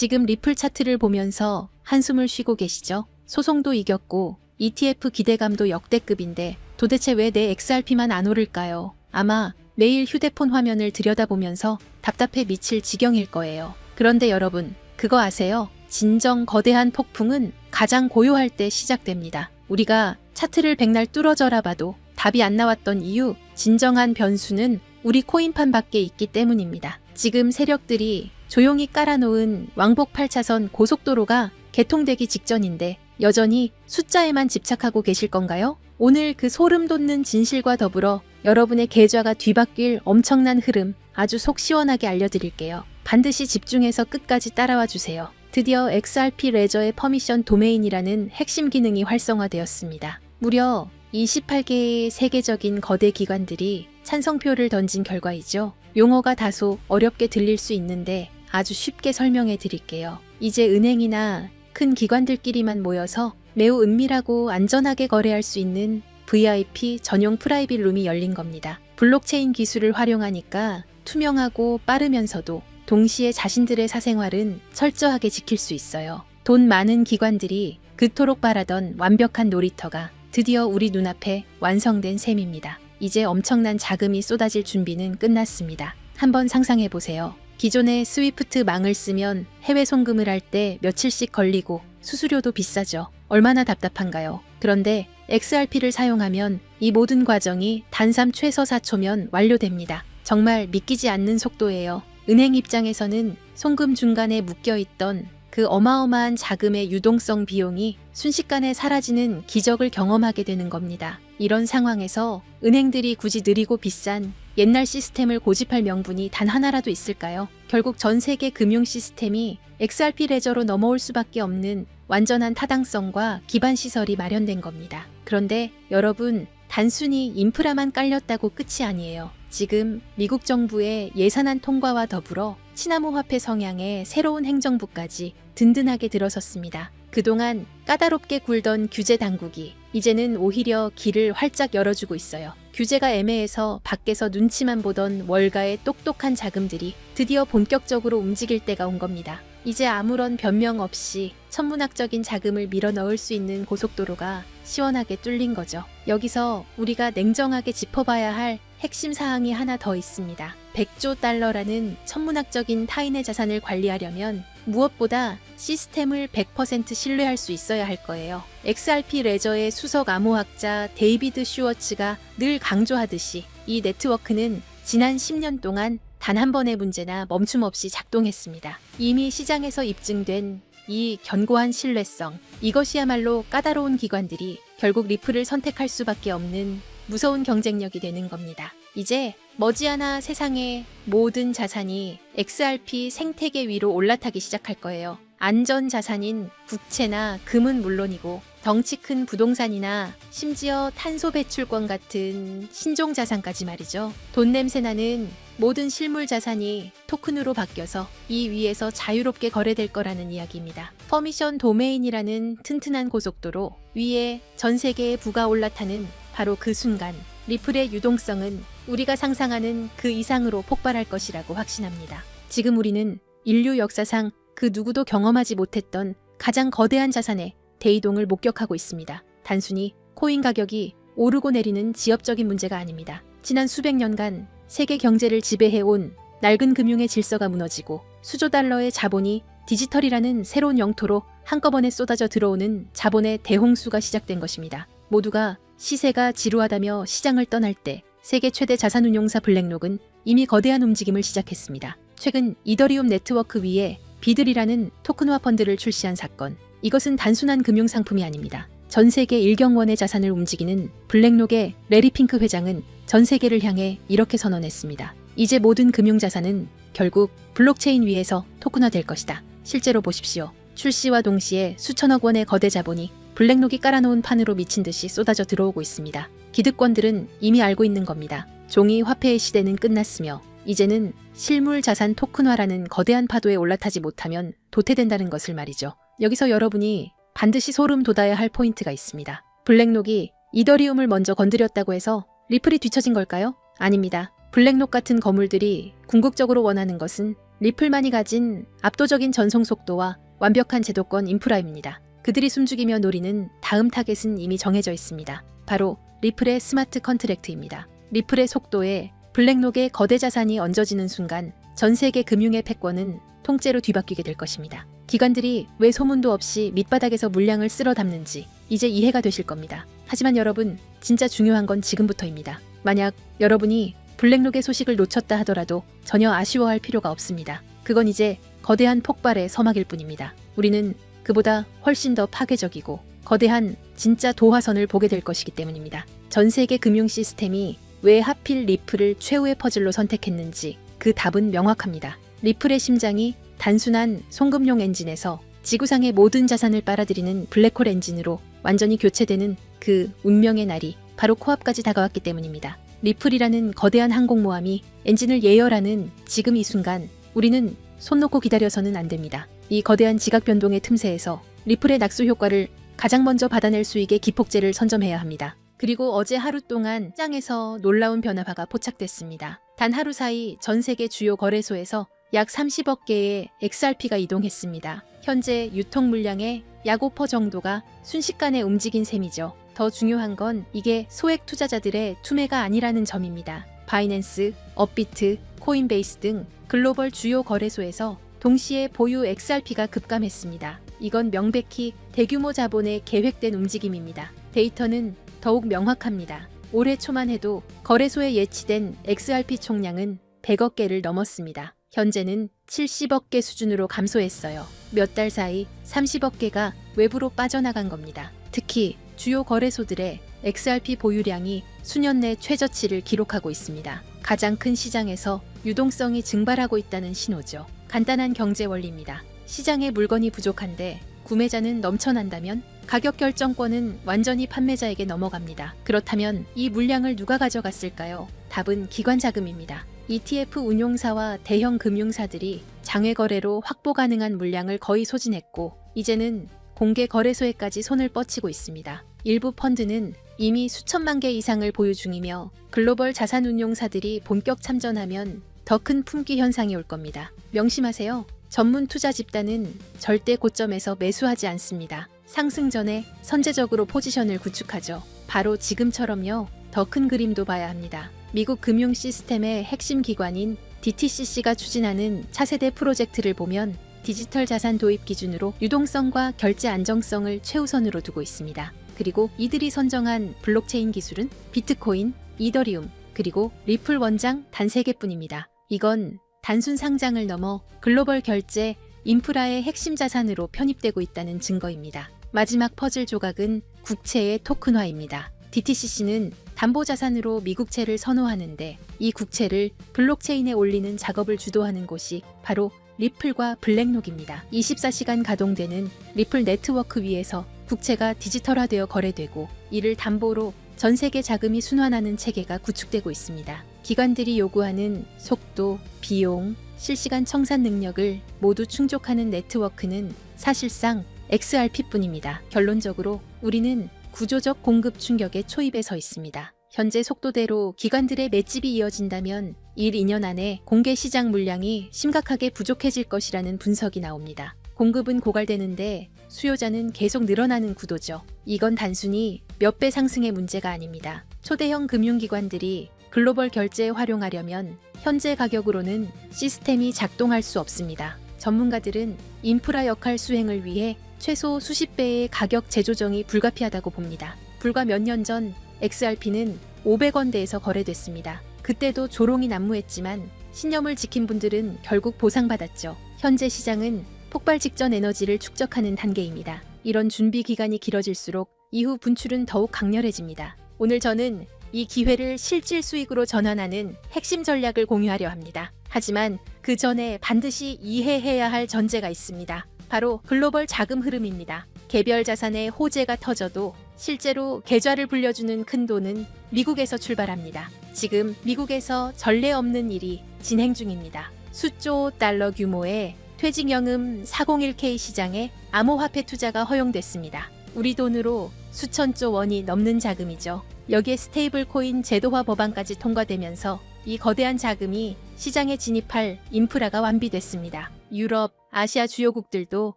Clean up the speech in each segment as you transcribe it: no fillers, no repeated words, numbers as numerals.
지금 리플 차트를 보면서 한숨을 쉬고 계시죠? 소송도 이겼고 ETF 기대감도 역대급인데 도대체 왜 내 XRP만 안 오를까요? 아마 매일 휴대폰 화면을 들여다보면서 답답해 미칠 지경일 거예요. 그런데 여러분, 그거 아세요? 진정 거대한 폭풍은 가장 고요할 때 시작됩니다. 우리가 차트를 백날 뚫어져라 봐도 답이 안 나왔던 이유, 진정한 변수는 우리 코인판 밖에 있기 때문입니다. 지금 세력들이 조용히 깔아놓은 왕복 8차선 고속도로가 개통되기 직전인데 여전히 숫자에만 집착하고 계실 건가요? 오늘 그 소름 돋는 진실과 더불어 여러분의 계좌가 뒤바뀔 엄청난 흐름 아주 속 시원하게 알려드릴게요. 반드시 집중해서 끝까지 따라와 주세요. 드디어 XRP 레저의 퍼미션 도메인이라는 핵심 기능이 활성화되었습니다. 무려 28개의 세계적인 거대 기관들이 찬성표를 던진 결과이죠. 용어가 다소 어렵게 들릴 수 있는데 아주 쉽게 설명해 드릴게요. 이제 은행이나 큰 기관들끼리만 모여서 매우 은밀하고 안전하게 거래할 수 있는 VIP 전용 프라이빗 룸이 열린 겁니다. 블록체인 기술을 활용하니까 투명하고 빠르면서도 동시에 자신들의 사생활은 철저하게 지킬 수 있어요. 돈 많은 기관들이 그토록 바라던 완벽한 놀이터가 드디어 우리 눈앞에 완성된 셈입니다. 이제 엄청난 자금이 쏟아질 준비는 끝났습니다. 한번 상상해 보세요. 기존의 스위프트 망을 쓰면 해외 송금을 할 때 며칠씩 걸리고 수수료도 비싸죠. 얼마나 답답한가요? 그런데 XRP를 사용하면 이 모든 과정이 단삼 최소 4초면 완료됩니다. 정말 믿기지 않는 속도예요. 은행 입장에서는 송금 중간에 묶여있던 그 어마어마한 자금의 유동성 비용이 순식간에 사라지는 기적을 경험하게 되는 겁니다. 이런 상황에서 은행들이 굳이 느리고 비싼 옛날 시스템을 고집할 명분이 단 하나라도 있을까요? 결국 전 세계 금융 시스템이 XRP 레저로 넘어올 수밖에 없는 완전한 타당성과 기반 시설이 마련된 겁니다. 그런데 여러분, 단순히 인프라만 깔렸다고 끝이 아니에요. 지금 미국 정부의 예산안 통과와 더불어 시나모 화폐 성향의 새로운 행정부까지 든든하게 들어섰습니다. 그동안 까다롭게 굴던 규제 당국이 이제는 오히려 길을 활짝 열어주고 있어요. 규제가 애매해서 밖에서 눈치만 보던 월가의 똑똑한 자금들이 드디어 본격적으로 움직일 때가 온 겁니다. 이제 아무런 변명 없이 천문학적인 자금을 밀어 넣을 수 있는 고속도로가 시원하게 뚫린 거죠. 여기서 우리가 냉정하게 짚어봐야 할 핵심 사항이 하나 더 있습니다. 100조 달러라는 천문학적인 타인의 자산을 관리하려면 무엇보다 시스템을 100% 신뢰할 수 있어야 할 거예요. XRP 레저의 수석 암호학자 데이비드 슈워츠가 늘 강조하듯이 이 네트워크는 지난 10년 동안 단 한 번의 문제나 멈춤 없이 작동했습니다. 이미 시장에서 입증된 이 견고한 신뢰성, 이것이야말로 까다로운 기관들이 결국 리플을 선택할 수밖에 없는 무서운 경쟁력이 되는 겁니다. 이제 머지않아 세상의 모든 자산이 XRP 생태계 위로 올라타기 시작할 거예요. 안전 자산인 국채나 금은 물론이고 덩치 큰 부동산이나 심지어 탄소 배출권 같은 신종 자산까지 말이죠. 돈 냄새 나는 모든 실물 자산이 토큰으로 바뀌어서 이 위에서 자유롭게 거래될 거라는 이야기입니다. 퍼미션 도메인이라는 튼튼한 고속도로 위에 전 세계의 부가 올라타는 바로 그 순간 리플의 유동성은 우리가 상상하는 그 이상으로 폭발할 것이라고 확신합니다. 지금 우리는 인류 역사상 그 누구도 경험하지 못했던 가장 거대한 자산의 대이동을 목격하고 있습니다. 단순히 코인 가격이 오르고 내리는 지엽적인 문제가 아닙니다. 지난 수백 년간 세계 경제를 지배해온 낡은 금융의 질서가 무너지고 수조 달러의 자본이 디지털이라는 새로운 영토로 한꺼번에 쏟아져 들어오는 자본의 대홍수가 시작된 것입니다. 모두가 시세가 지루하다며 시장을 떠날 때 세계 최대 자산운용사 블랙록은 이미 거대한 움직임을 시작했습니다. 최근 이더리움 네트워크 위에 비들이라는 토큰화 펀드를 출시한 사건. 이것은 단순한 금융상품이 아닙니다. 전 세계 1경원의 자산을 움직이는 블랙록의 레리 핑크 회장은 전 세계를 향해 이렇게 선언했습니다. 이제 모든 금융자산은 결국 블록체인 위에서 토큰화될 것이다. 실제로 보십시오. 출시와 동시에 수천억 원의 거대 자본이 블랙록이 깔아놓은 판으로 미친 듯이 쏟아져 들어오고 있습니다. 기득권들은 이미 알고 있는 겁니다. 종이 화폐의 시대는 끝났으며 이제는 실물 자산 토큰화라는 거대한 파도에 올라타지 못하면 도태된다는 것을 말이죠. 여기서 여러분이 반드시 소름 돋아야 할 포인트가 있습니다. 블랙록이 이더리움을 먼저 건드렸다고 해서 리플이 뒤처진 걸까요? 아닙니다. 블랙록 같은 거물들이 궁극적으로 원하는 것은 리플만이 가진 압도적인 전송 속도와 완벽한 제도권 인프라입니다. 그들이 숨죽이며 노리는 다음 타겟은 이미 정해져 있습니다. 바로 리플의 스마트 컨트랙트입니다. 리플의 속도에 블랙록의 거대 자산이 얹어지는 순간 전 세계 금융의 패권은 통째로 뒤바뀌게 될 것입니다. 기관들이 왜 소문도 없이 밑바닥에서 물량을 쓸어 담는지 이제 이해가 되실 겁니다. 하지만 여러분, 진짜 중요한 건 지금부터입니다. 만약 여러분이 블랙록의 소식을 놓쳤다 하더라도 전혀 아쉬워할 필요가 없습니다. 그건 이제 거대한 폭발의 서막일 뿐입니다. 우리는 그보다 훨씬 더 파괴적이고 거대한 진짜 도화선을 보게 될 것이기 때문입니다. 전 세계 금융 시스템이 왜 하필 리플을 최후의 퍼즐로 선택했는지 그 답은 명확합니다. 리플의 심장이 단순한 송금용 엔진에서 지구상의 모든 자산을 빨아들이는 블랙홀 엔진으로 완전히 교체되는 그 운명의 날이 바로 코앞까지 다가왔기 때문입니다. 리플이라는 거대한 항공모함이 엔진을 예열하는 지금 이 순간 우리는 손 놓고 기다려서는 안 됩니다. 이 거대한 지각 변동의 틈새에서 리플의 낙수 효과를 가장 먼저 받아낼 수 있게 기폭제를 선점해야 합니다. 그리고 어제 하루 동안 시장에서 놀라운 변화가 포착됐습니다. 단 하루 사이 전 세계 주요 거래소에서 약 30억 개의 XRP가 이동했습니다. 현재 유통 물량의 약 5% 정도가 순식간에 움직인 셈이죠. 더 중요한 건 이게 소액 투자자들의 투매가 아니라는 점입니다. 바이낸스, 업비트, 코인베이스 등 글로벌 주요 거래소에서 동시에 보유 XRP가 급감했습니다. 이건 명백히 대규모 자본의 계획된 움직임입니다. 데이터는 더욱 명확합니다. 올해 초만 해도 거래소에 예치된 XRP 총량은 100억 개를 넘었습니다. 현재는 70억 개 수준으로 감소했어요. 몇 달 사이 30억 개가 외부로 빠져나간 겁니다. 특히 주요 거래소들의 XRP 보유량이 수년 내 최저치를 기록하고 있습니다. 가장 큰 시장에서 유동성이 증발하고 있다는 신호죠. 간단한 경제 원리입니다. 시장에 물건이 부족한데 구매자는 넘쳐난다면 가격 결정권은 완전히 판매자에게 넘어갑니다. 그렇다면 이 물량을 누가 가져갔을까요? 답은 기관 자금입니다. ETF 운용사와 대형 금융사들이 장외 거래로 확보 가능한 물량을 거의 소진했고 이제는 공개 거래소에까지 손을 뻗치고 있습니다. 일부 펀드는 이미 수천만 개 이상을 보유 중이며 글로벌 자산 운용사들이 본격 참전하면 더 큰 품귀 현상이 올 겁니다. 명심하세요. 전문 투자 집단은 절대 고점에서 매수하지 않습니다. 상승 전에 선제적으로 포지션을 구축하죠. 바로 지금처럼요. 더 큰 그림도 봐야 합니다. 미국 금융 시스템의 핵심 기관인 DTCC가 추진하는 차세대 프로젝트를 보면 디지털 자산 도입 기준으로 유동성과 결제 안정성을 최우선으로 두고 있습니다. 그리고 이들이 선정한 블록체인 기술은 비트코인, 이더리움, 그리고 리플 원장 단 3개뿐입니다. 이건 단순 상장을 넘어 글로벌 결제, 인프라의 핵심 자산으로 편입되고 있다는 증거입니다. 마지막 퍼즐 조각은 국채의 토큰화입니다. DTCC는 담보자산으로 미국채를 선호하는데 이 국채를 블록체인에 올리는 작업을 주도하는 곳이 바로 리플과 블랙록입니다. 24시간 가동되는 리플 네트워크 위에서 국채가 디지털화되어 거래되고 이를 담보로 전 세계 자금이 순환하는 체계가 구축되고 있습니다. 기관들이 요구하는 속도, 비용, 실시간 청산 능력을 모두 충족하는 네트워크는 사실상 XRP뿐입니다. 결론적으로 우리는 구조적 공급 충격의 초입에 서 있습니다. 현재 속도대로 기관들의 맷집이 이어진다면 1, 2년 안에 공개 시장 물량이 심각하게 부족해질 것이라는 분석이 나옵니다. 공급은 고갈되는데 수요자는 계속 늘어나는 구도죠. 이건 단순히 몇 배 상승의 문제가 아닙니다. 초대형 금융기관들이 글로벌 결제에 활용하려면 현재 가격으로는 시스템이 작동할 수 없습니다. 전문가들은 인프라 역할 수행을 위해 최소 수십 배의 가격 재조정이 불가피하다고 봅니다. 불과 몇 년 전 XRP는 500원대에서 거래됐습니다. 그때도 조롱이 난무했지만 신념을 지킨 분들은 결국 보상받았죠. 현재 시장은 폭발 직전 에너지를 축적하는 단계입니다. 이런 준비 기간이 길어질수록 이후 분출은 더욱 강렬해집니다. 오늘 저는 이 기회를 실질 수익으로 전환하는 핵심 전략을 공유하려 합니다. 하지만 그 전에 반드시 이해해야 할 전제가 있습니다. 바로 글로벌 자금 흐름입니다. 개별 자산의 호재가 터져도 실제로 계좌를 불려주는 큰 돈은 미국에서 출발합니다. 지금 미국에서 전례 없는 일이 진행 중입니다. 수조 달러 규모의 퇴직연금 401k 시장에 암호화폐 투자가 허용됐습니다. 우리 돈으로 수천조 원이 넘는 자금이죠. 여기에 스테이블 코인 제도화 법안까지 통과되면서 이 거대한 자금이 시장에 진입할 인프라가 완비됐습니다. 유럽, 아시아 주요국들도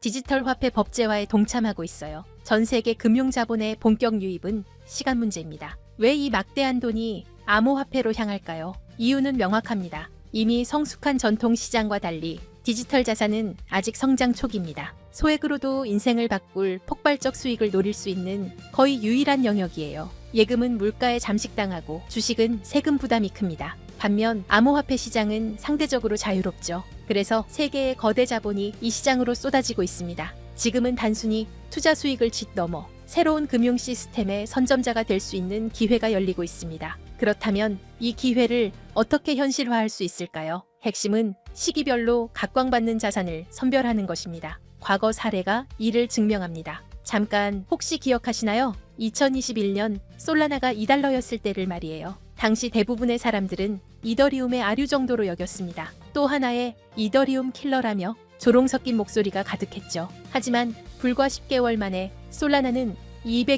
디지털 화폐 법제화에 동참하고 있어요. 전 세계 금융 자본의 본격 유입은 시간 문제입니다. 왜 이 막대한 돈이 암호화폐로 향할까요? 이유는 명확합니다. 이미 성숙한 전통 시장과 달리 디지털 자산은 아직 성장 초기입니다. 소액으로도 인생을 바꿀 폭발적 수익을 노릴 수 있는 거의 유일한 영역이에요. 예금은 물가에 잠식당하고 주식은 세금 부담이 큽니다. 반면 암호화폐 시장은 상대적으로 자유롭죠. 그래서 세계의 거대 자본이 이 시장으로 쏟아지고 있습니다. 지금은 단순히 투자 수익을 짓넘어 새로운 금융 시스템의 선점자가 될 수 있는 기회가 열리고 있습니다. 그렇다면 이 기회를 어떻게 현실화할 수 있을까요? 핵심은 시기별로 각광받는 자산을 선별하는 것입니다. 과거 사례가 이를 증명합니다. 잠깐 혹시 기억하시나요? 2021년 솔라나가 2달러였을 때를 말이에요. 당시 대부분의 사람들은 이더리움의 아류 정도로 여겼습니다. 또 하나의 이더리움 킬러라며 조롱 섞인 목소리가 가득했죠. 하지만 불과 10개월 만에 솔라나는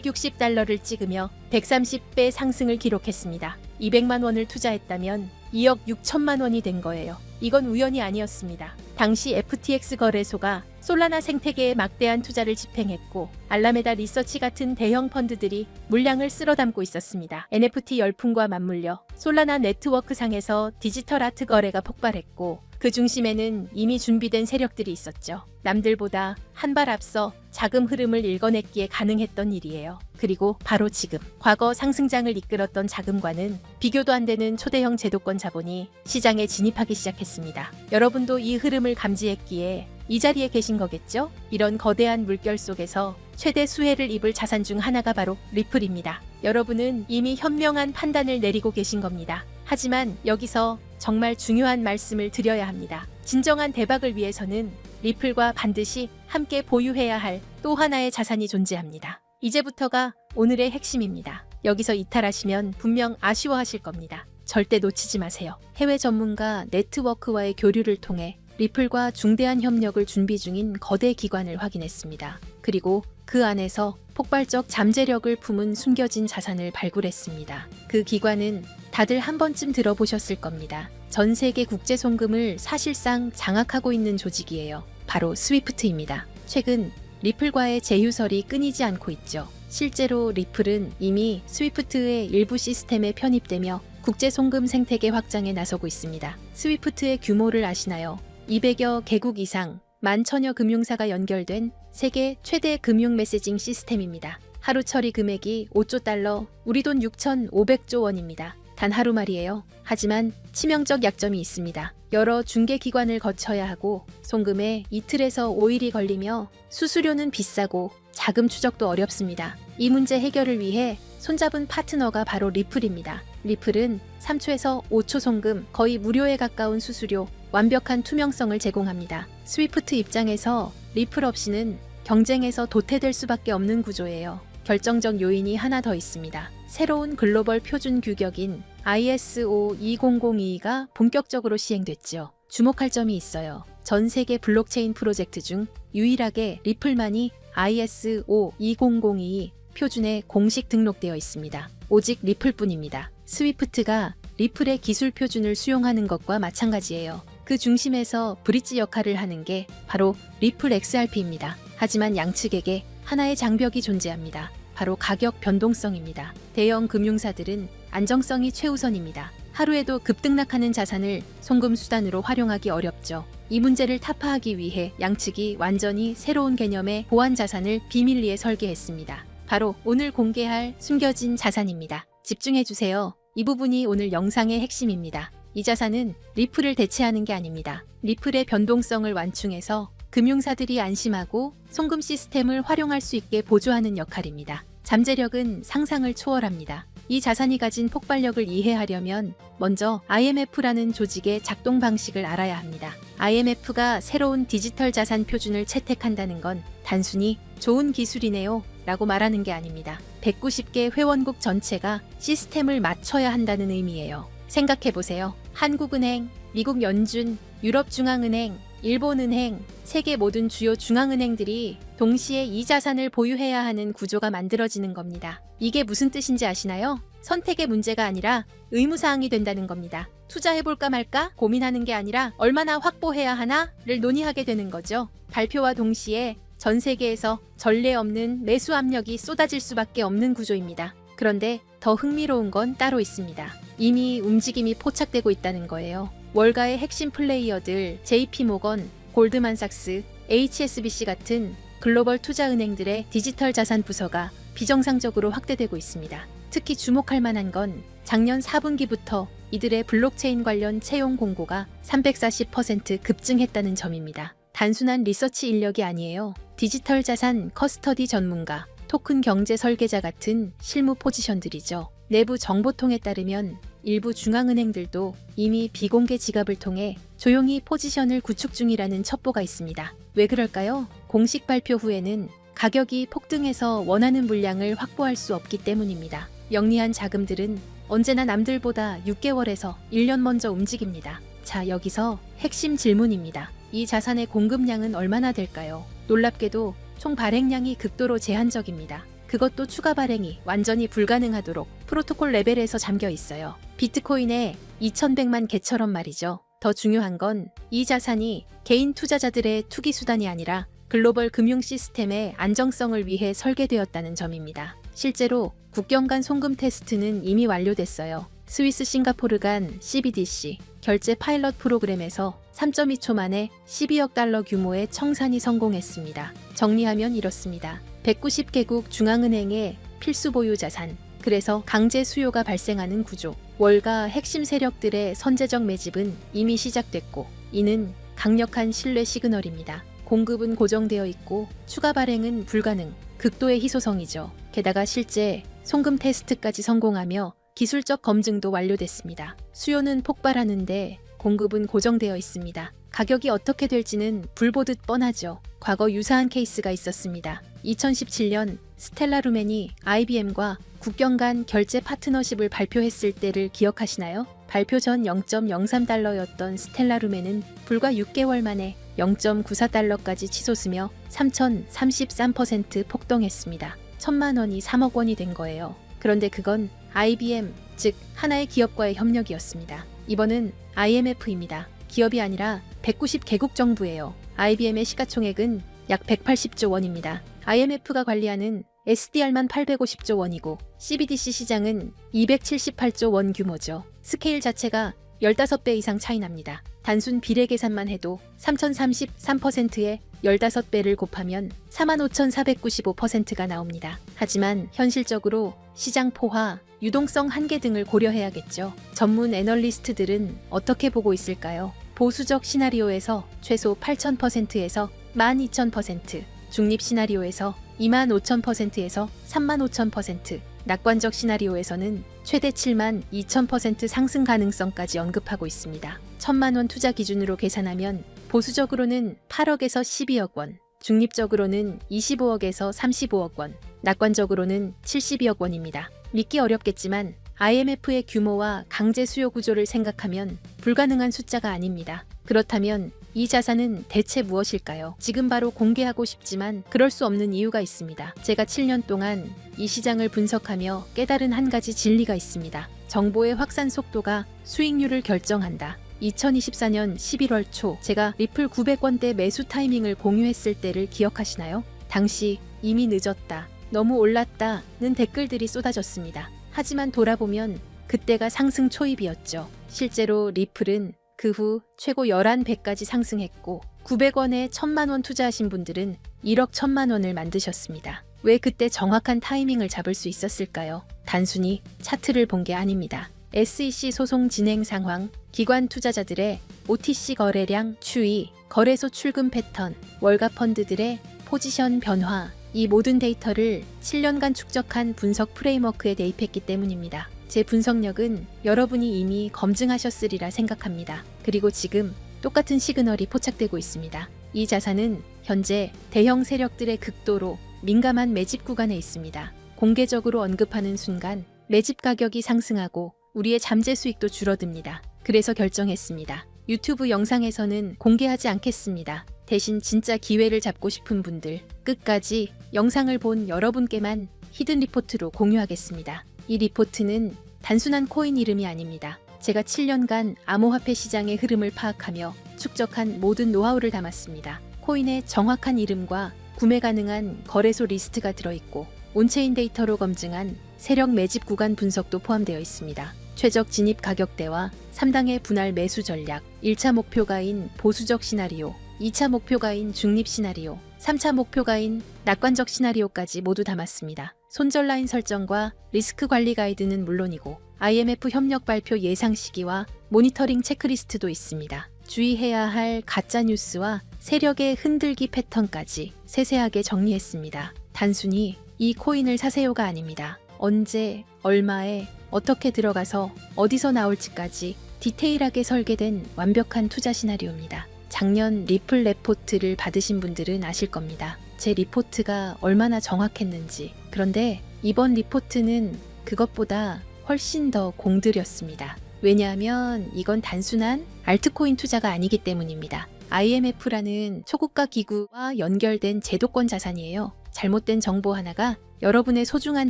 260달러를 찍으며 130배 상승을 기록했습니다. 200만 원을 투자했다면 2억 6천만 원이 된 거예요. 이건 우연이 아니었습니다. 당시 FTX 거래소가 솔라나 생태계에 막대한 투자를 집행했고 알라메다 리서치 같은 대형 펀드들이 물량을 쓸어 담고 있었습니다. NFT 열풍과 맞물려 솔라나 네트워크 상에서 디지털 아트 거래가 폭발했고 그 중심에는 이미 준비된 세력들이 있었죠. 남들보다 한 발 앞서 자금 흐름을 읽어냈기에 가능했던 일이에요. 그리고 바로 지금 과거 상승장을 이끌었던 자금과는 비교도 안 되는 초대형 제도권 자본이 시장에 진입하기 시작했습니다. 여러분도 이 흐름을 감지했기에 이 자리에 계신 거겠죠? 이런 거대한 물결 속에서 최대 수혜를 입을 자산 중 하나가 바로 리플입니다. 여러분은 이미 현명한 판단을 내리고 계신 겁니다. 하지만 여기서 정말 중요한 말씀을 드려야 합니다. 진정한 대박을 위해서는 리플과 반드시 함께 보유해야 할 또 하나의 자산이 존재합니다. 이제부터가 오늘의 핵심입니다. 여기서 이탈하시면 분명 아쉬워하실 겁니다. 절대 놓치지 마세요. 해외 전문가 네트워크와의 교류를 통해 리플과 중대한 협력을 준비 중인 거대 기관을 확인했습니다. 그리고 그 안에서 폭발적 잠재력을 품은 숨겨진 자산을 발굴했습니다. 그 기관은 다들 한 번쯤 들어보셨을 겁니다. 전 세계 국제 송금을 사실상 장악하고 있는 조직이에요. 바로 스위프트입니다. 최근 리플과의 제휴설이 끊이지 않고 있죠. 실제로 리플은 이미 스위프트의 일부 시스템에 편입되며 국제 송금 생태계 확장에 나서고 있습니다. 스위프트의 규모를 아시나요? 200여 개국 이상 11,000여 금융사가 연결된 세계 최대 금융 메시징 시스템입니다. 하루 처리 금액이 5조 달러, 우리 돈 6,500조 원입니다. 단 하루 말이에요. 하지만 치명적 약점이 있습니다. 여러 중개기관을 거쳐야 하고 송금에 이틀에서 5일이 걸리며 수수료는 비싸고 자금 추적도 어렵습니다. 이 문제 해결을 위해 손잡은 파트너가 바로 리플입니다. 리플은 3초에서 5초 송금, 거의 무료에 가까운 수수료, 완벽한 투명성을 제공합니다. 스위프트 입장에서 리플 없이는 경쟁에서 도태될 수밖에 없는 구조예요. 결정적 요인이 하나 더 있습니다. 새로운 글로벌 표준 규격인 ISO 20022가 본격적으로 시행됐죠. 주목할 점이 있어요. 전 세계 블록체인 프로젝트 중 유일하게 리플만이 ISO 20022 표준에 공식 등록되어 있습니다. 오직 리플뿐입니다. 스위프트가 리플의 기술 표준을 수용하는 것과 마찬가지예요. 그 중심에서 브릿지 역할을 하는 게 바로 리플 XRP입니다. 하지만 양측에게 하나의 장벽이 존재합니다. 바로 가격 변동성입니다. 대형 금융사들은 안정성이 최우선입니다. 하루에도 급등락하는 자산을 송금 수단으로 활용하기 어렵죠. 이 문제를 타파하기 위해 양측이 완전히 새로운 개념의 보안 자산을 비밀리에 설계했습니다. 바로 오늘 공개할 숨겨진 자산입니다. 집중해주세요. 이 부분이 오늘 영상의 핵심입니다. 이 자산은 리플을 대체하는 게 아닙니다. 리플의 변동성을 완충해서 금융사들이 안심하고 송금 시스템을 활용할 수 있게 보조하는 역할입니다. 잠재력은 상상을 초월합니다. 이 자산이 가진 폭발력을 이해하려면 먼저 IMF라는 조직의 작동 방식을 알아야 합니다. IMF가 새로운 디지털 자산 표준을 채택한다는 건 단순히 좋은 기술이네요 라고 말하는 게 아닙니다. 190개 회원국 전체가 시스템을 맞춰야 한다는 의미예요. 생각해보세요. 한국은행, 미국 연준, 유럽중앙은행, 일본은행, 세계 모든 주요 중앙은행들이 동시에 이 자산을 보유해야 하는 구조가 만들어지는 겁니다. 이게 무슨 뜻인지 아시나요? 선택의 문제가 아니라 의무사항이 된다는 겁니다. 투자해볼까 말까 고민하는 게 아니라 얼마나 확보해야 하나를 논의하게 되는 거죠. 발표와 동시에 전 세계에서 전례 없는 매수 압력이 쏟아질 수밖에 없는 구조입니다. 그런데 더 흥미로운 건 따로 있습니다. 이미 움직임이 포착되고 있다는 거예요. 월가의 핵심 플레이어들 JP모건, 골드만삭스, HSBC 같은 글로벌 투자은행들의 디지털 자산 부서가 비정상적으로 확대되고 있습니다. 특히 주목할 만한 건 작년 4분기부터 이들의 블록체인 관련 채용 공고가 340% 급증했다는 점입니다. 단순한 리서치 인력이 아니에요. 디지털 자산 커스터디 전문가, 토큰 경제 설계자 같은 실무 포지션들이죠. 내부 정보통에 따르면 일부 중앙은행들도 이미 비공개 지갑을 통해 조용히 포지션을 구축 중이라는 첩보가 있습니다. 왜 그럴까요? 공식 발표 후에는 가격이 폭등해서 원하는 물량을 확보할 수 없기 때문입니다. 영리한 자금들은 언제나 남들보다 6개월에서 1년 먼저 움직입니다. 자, 여기서 핵심 질문입니다. 이 자산의 공급량은 얼마나 될까요? 놀랍게도 총 발행량이 극도로 제한적입니다. 그것도 추가 발행이 완전히 불가능하도록 프로토콜 레벨에서 잠겨 있어요. 비트코인의 2100만 개처럼 말이죠. 더 중요한 건 이 자산이 개인 투자자들의 투기 수단이 아니라 글로벌 금융 시스템의 안정성을 위해 설계되었다는 점입니다. 실제로 국경 간 송금 테스트는 이미 완료됐어요. 스위스 싱가포르 간 CBDC 결제 파일럿 프로그램에서 3.2초 만에 12억 달러 규모의 청산이 성공했습니다. 정리하면 이렇습니다. 190개국 중앙은행의 필수 보유 자산, 그래서 강제 수요가 발생하는 구조. 월가 핵심 세력들의 선제적 매집은 이미 시작됐고, 이는 강력한 신뢰 시그널입니다. 공급은 고정되어 있고 추가 발행은 불가능, 극도의 희소성이죠. 게다가 실제 송금 테스트까지 성공하며 기술적 검증도 완료됐습니다. 수요는 폭발하는데 공급은 고정되어 있습니다. 가격이 어떻게 될지는 불보듯 뻔하죠. 과거 유사한 케이스가 있었습니다. 2017년 스텔라 루멘이 IBM과 국경 간 결제 파트너십을 발표했을 때를 기억하시나요? 발표 전 0.03달러였던 스텔라 루멘은 불과 6개월 만에 0.94달러까지 치솟으며 3033% 폭등했습니다. 1000만 원이 3억 원이 된 거예요. 그런데 그건 IBM, 즉 하나의 기업과의 협력이었습니다. 이번은 IMF입니다. 기업이 아니라 190개국 정부예요. IBM의 시가총액은 약 180조 원입니다. IMF가 관리하는 SDR만 850조 원이고 CBDC 시장은 278조 원 규모죠. 스케일 자체가 15배 이상 차이 납니다. 단순 비례 계산만 해도 3033%에 15배를 곱하면 45,495%가 나옵니다. 하지만 현실적으로 시장 포화, 유동성 한계 등을 고려해야겠죠. 전문 애널리스트들은 어떻게 보고 있을까요? 보수적 시나리오에서 최소 8,000%에서 12,000%, 중립 시나리오에서 25,000%에서 35,000%, 낙관적 시나리오에서는 최대 72,000% 상승 가능성까지 언급하고 있습니다. 1,000만 원 투자 기준으로 계산하면 보수적으로는 8억에서 12억 원, 중립적으로는 25억에서 35억 원, 낙관적으로는 72억 원입니다. 믿기 어렵겠지만 IMF의 규모와 강제 수요 구조를 생각하면 불가능한 숫자가 아닙니다. 그렇다면 이 자산은 대체 무엇일까요? 지금 바로 공개하고 싶지만 그럴 수 없는 이유가 있습니다. 제가 7년 동안 이 시장을 분석하며 깨달은 한 가지 진리가 있습니다. 정보의 확산 속도가 수익률을 결정한다. 2024년 11월 초 제가 리플 900원대 매수 타이밍을 공유했을 때를 기억하시나요? 당시 이미 늦었다, 너무 올랐다는 댓글들이 쏟아졌습니다. 하지만 돌아보면 그때가 상승 초입이었죠. 실제로 리플은 그 후 최고 11배까지 상승했고 900원에 1,000만 원 투자하신 분들은 1억 1,000만 원을 만드셨습니다. 왜 그때 정확한 타이밍을 잡을 수 있었을까요? 단순히 차트를 본 게 아닙니다. SEC 소송 진행 상황, 기관 투자자들의 OTC 거래량 추이, 거래소 출금 패턴, 월가 펀드들의 포지션 변화, 이 모든 데이터를 7년간 축적한 분석 프레임워크에 대입했기 때문입니다. 제 분석력은 여러분이 이미 검증하셨으리라 생각합니다. 그리고 지금 똑같은 시그널이 포착되고 있습니다. 이 자산은 현재 대형 세력들의 극도로 민감한 매집 구간에 있습니다. 공개적으로 언급하는 순간 매집 가격이 상승하고 우리의 잠재 수익도 줄어듭니다. 그래서 결정했습니다. 유튜브 영상에서는 공개하지 않겠습니다. 대신 진짜 기회를 잡고 싶은 분들, 끝까지 영상을 본 여러분께만 히든 리포트로 공유하겠습니다. 이 리포트는 단순한 코인 이름이 아닙니다. 제가 7년간 암호화폐 시장의 흐름을 파악하며 축적한 모든 노하우를 담았습니다. 코인의 정확한 이름과 구매 가능한 거래소 리스트가 들어있고 온체인 데이터로 검증한 세력 매집 구간 분석도 포함되어 있습니다. 최적 진입 가격대와 3당의 분할 매수 전략, 1차 목표가인 보수적 시나리오, 2차 목표가인 중립 시나리오, 3차 목표가인 낙관적 시나리오까지 모두 담았습니다. 손절 라인 설정과 리스크 관리 가이드는 물론이고 IMF 협력 발표 예상 시기와 모니터링 체크리스트도 있습니다. 주의해야 할 가짜 뉴스와 세력의 흔들기 패턴까지 세세하게 정리했습니다. 단순히 이 코인을 사세요가 아닙니다. 언제, 얼마에, 어떻게 들어가서 어디서 나올지까지 디테일하게 설계된 완벽한 투자 시나리오입니다. 작년 리플 레포트를 받으신 분들은 아실 겁니다. 제 리포트가 얼마나 정확했는지. 그런데 이번 리포트는 그것보다 훨씬 더 공들였습니다. 왜냐하면 이건 단순한 알트코인 투자가 아니기 때문입니다. IMF라는 초고가 기구와 연결된 제도권 자산이에요. 잘못된 정보 하나가 여러분의 소중한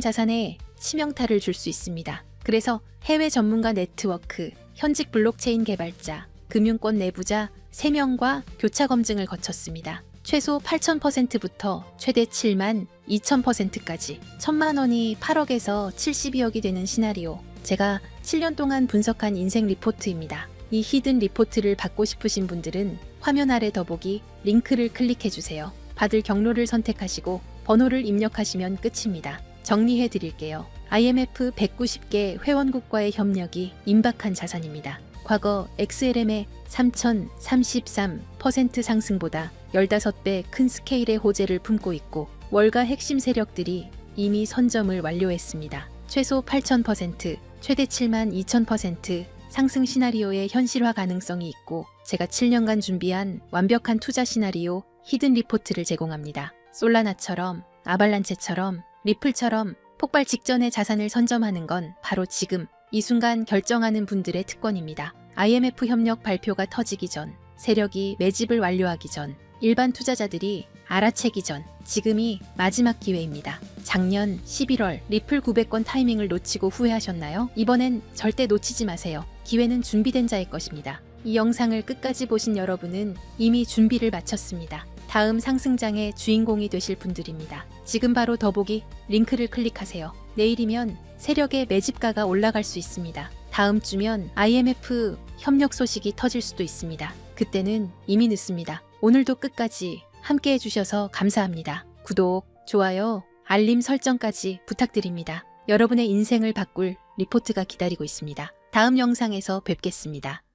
자산에 치명타를 줄 수 있습니다. 그래서 해외 전문가 네트워크, 현직 블록체인 개발자, 금융권 내부자 3명과 교차 검증을 거쳤습니다. 최소 8,000%부터 최대 7만 2,000%까지 1,000만 원이 8억에서 72억이 되는 시나리오. 제가 7년 동안 분석한 인생 리포트입니다. 이 히든 리포트를 받고 싶으신 분들은 화면 아래 더보기 링크를 클릭해주세요. 받을 경로를 선택하시고 번호를 입력하시면 끝입니다. 정리해 드릴게요. IMF 190개 회원국과의 협력이 임박한 자산입니다. 과거 XLM의 3,033% 상승보다 15배 큰 스케일의 호재를 품고 있고 월가 핵심 세력들이 이미 선점을 완료했습니다. 최소 8,000%, 최대 72,000% 상승 시나리오의 현실화 가능성이 있고 제가 7년간 준비한 완벽한 투자 시나리오 히든 리포트를 제공합니다. 솔라나처럼, 아발란체처럼, 리플처럼 폭발 직전에 자산을 선점하는 건 바로 지금 이 순간 결정하는 분들의 특권입니다. IMF 협력 발표가 터지기 전, 세력이 매집을 완료하기 전, 일반 투자자들이 알아채기 전, 지금이 마지막 기회입니다. 작년 11월 리플 900건 타이밍을 놓치고 후회하셨나요? 이번엔 절대 놓치지 마세요. 기회는 준비된 자의 것입니다. 이 영상을 끝까지 보신 여러분은 이미 준비를 마쳤습니다. 다음 상승장의 주인공이 되실 분들입니다. 지금 바로 더보기 링크를 클릭하세요. 내일이면 세력의 매집가가 올라갈 수 있습니다. 다음 주면 IMF 협력 소식이 터질 수도 있습니다. 그때는 이미 늦습니다. 오늘도 끝까지 함께 해주셔서 감사합니다. 구독, 좋아요, 알림 설정까지 부탁드립니다. 여러분의 인생을 바꿀 리포트가 기다리고 있습니다. 다음 영상에서 뵙겠습니다.